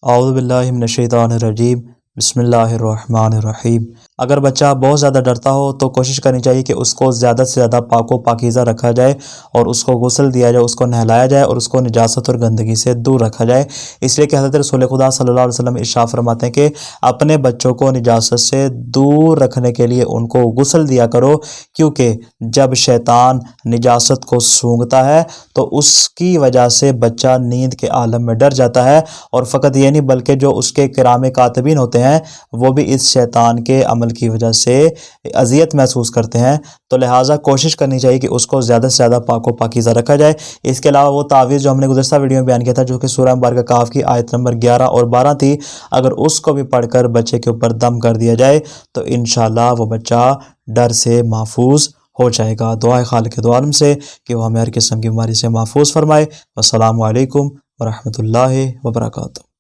اعوذ باللہ من الشیطان الرجیم، بسم اللہ الرحمن الرحیم۔ اگر بچہ بہت زیادہ ڈرتا ہو تو کوشش کرنی چاہیے کہ اس کو زیادہ سے زیادہ پاک و پاکیزہ رکھا جائے اور اس کو غسل دیا جائے، اس کو نہلایا جائے اور اس کو نجاست اور گندگی سے دور رکھا جائے، اس لیے کہ حضرت رسول خدا صلی اللہ علیہ وسلم ارشاد فرماتے ہیں کہ اپنے بچوں کو نجاست سے دور رکھنے کے لیے ان کو غسل دیا کرو، کیونکہ جب شیطان نجاست کو سونگھتا ہے تو اس کی وجہ سے بچہ نیند کے عالم میں ڈر جاتا ہے، اور فقط یہ نہیں بلکہ جو اس کے کرام کاتبین ہوتے ہیں وہ بھی اس شیطان کے عمل کی وجہ سے اذیت محسوس کرتے ہیں۔ تو لہٰذا کوشش کرنی چاہیے کہ اس کو زیادہ سے زیادہ پاک و پاکیزہ رکھا جائے۔ اس کے علاوہ وہ تعویذ جو ہم نے گزشتہ ویڈیو میں بیان کیا تھا، جو کہ سورہ مبارکہ کہف کی آیت نمبر 11 اور 12 تھی، اگر اس کو بھی پڑھ کر بچے کے اوپر دم کر دیا جائے تو انشاءاللہ وہ بچہ ڈر سے محفوظ ہو جائے گا۔ دعائے خالق دو عالم سے کہ وہ ہمیں ہر قسم کی بیماری سے محفوظ فرمائے۔ السلام علیکم ورحمۃ اللہ وبرکاتہ۔